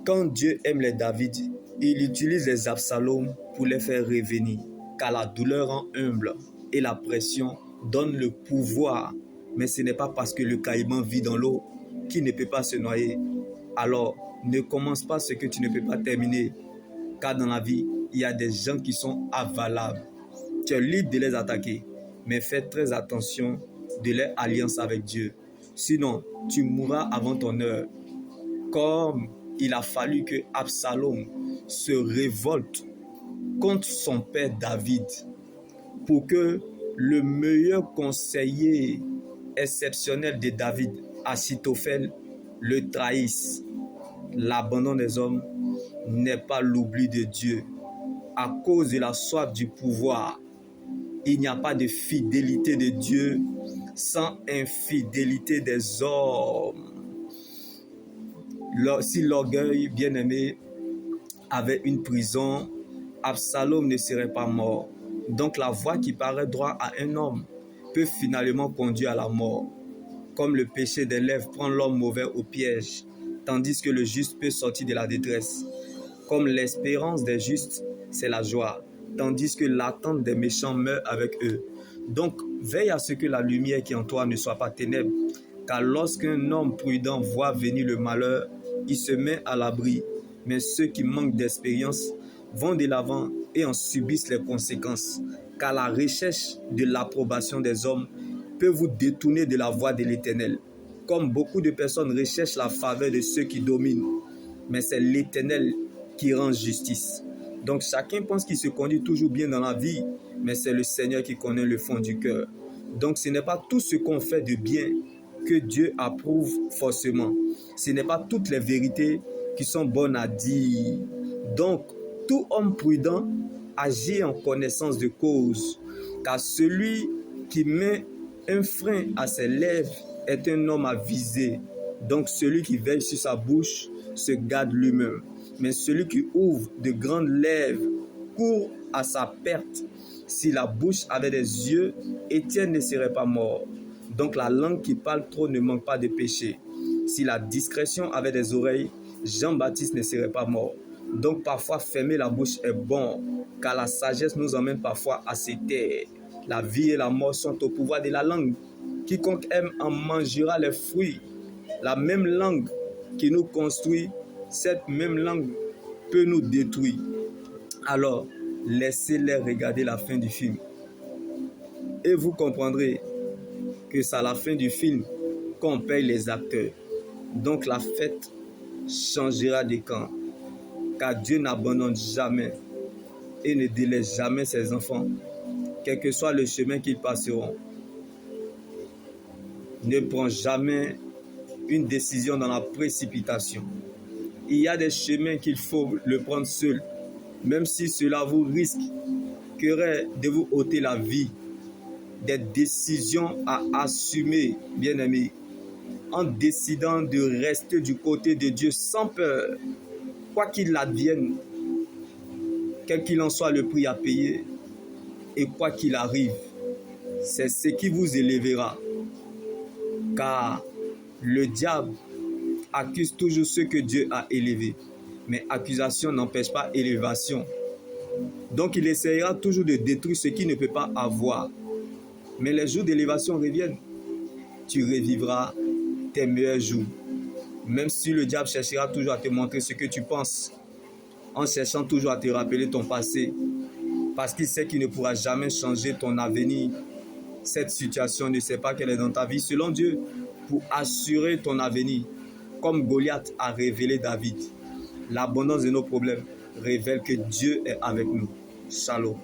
Quand Dieu aime les David, il utilise les Absalom pour les faire revenir, car la douleur rend humble et la pression donne le pouvoir. Mais ce n'est pas parce que le caïman vit dans l'eau qu'il ne peut pas se noyer. Alors, ne commence pas ce que tu ne peux pas terminer, car dans la vie, il y a des gens qui sont avalables. Tu es libre de les attaquer, mais fais très attention de leur alliance avec Dieu. Sinon, tu mourras avant ton heure. Comme il a fallu que Absalom se révolte contre son père David pour que le meilleur conseiller exceptionnel de David, Achitophel, le trahisse. L'abandon des hommes n'est pas l'oubli de Dieu. À cause de la soif du pouvoir, il n'y a pas de fidélité de Dieu sans infidélité des hommes. Si l'orgueil, bien-aimé, avait une prison, Absalom ne serait pas mort. Donc la voie qui paraît droite à un homme peut finalement conduire à la mort. Comme le péché des lèvres prend l'homme mauvais au piège, tandis que le juste peut sortir de la détresse. Comme l'espérance des justes, c'est la joie, tandis que l'attente des méchants meurt avec eux. Donc, veille à ce que la lumière qui est en toi ne soit pas ténèbres, car lorsqu'un homme prudent voit venir le malheur, il se met à l'abri. Mais ceux qui manquent d'expérience vont de l'avant et en subissent les conséquences, car la recherche de l'approbation des hommes peut vous détourner de la voie de l'Éternel. Comme beaucoup de personnes recherchent la faveur de ceux qui dominent, mais c'est l'Éternel qui rend justice. Donc chacun pense qu'il se conduit toujours bien dans la vie, mais c'est le Seigneur qui connaît le fond du cœur. Donc ce n'est pas tout ce qu'on fait de bien que Dieu approuve forcément. Ce n'est pas toutes les vérités qui sont bonnes à dire. Donc tout homme prudent agit en connaissance de cause, car celui qui met un frein à ses lèvres est un homme avisé. Donc celui qui veille sur sa bouche se garde lui-même. Mais celui qui ouvre de grandes lèvres court à sa perte. Si la bouche avait des yeux, Étienne ne serait pas mort. Donc la langue qui parle trop ne manque pas de péché. Si la discrétion avait des oreilles, Jean-Baptiste ne serait pas mort. Donc parfois fermer la bouche est bon, car la sagesse nous emmène parfois à se taire. La vie et la mort sont au pouvoir de la langue. Quiconque aime en mangera les fruits. La même langue qui nous construit, cette même langue peut nous détruire. Alors, laissez-les regarder la fin du film. Et vous comprendrez que c'est à la fin du film qu'on paye les acteurs. Donc la fête changera de camp. Car Dieu n'abandonne jamais et ne délaisse jamais ses enfants, quel que soit le chemin qu'ils passeront. Ne prends jamais une décision dans la précipitation. Il y a des chemins qu'il faut le prendre seul, même si cela vous risquerait de vous ôter la vie. Des décisions à assumer, bien-aimés, en décidant de rester du côté de Dieu sans peur, quoi qu'il advienne, quel qu'il en soit le prix à payer, et quoi qu'il arrive, c'est ce qui vous élèvera. Car le diable accuse toujours ceux que Dieu a élevés, mais accusation n'empêche pas élévation. Donc il essaiera toujours de détruire ce qu'il ne peut pas avoir. Mais les jours d'élévation reviennent. Tu revivras tes meilleurs jours. Même si le diable cherchera toujours à te montrer ce que tu penses, en cherchant toujours à te rappeler ton passé, parce qu'il sait qu'il ne pourra jamais changer ton avenir. Cette situation ne sait pas qu'elle est dans ta vie selon Dieu pour assurer ton avenir. Comme Goliath a révélé David, l'abondance de nos problèmes révèle que Dieu est avec nous. Shalom.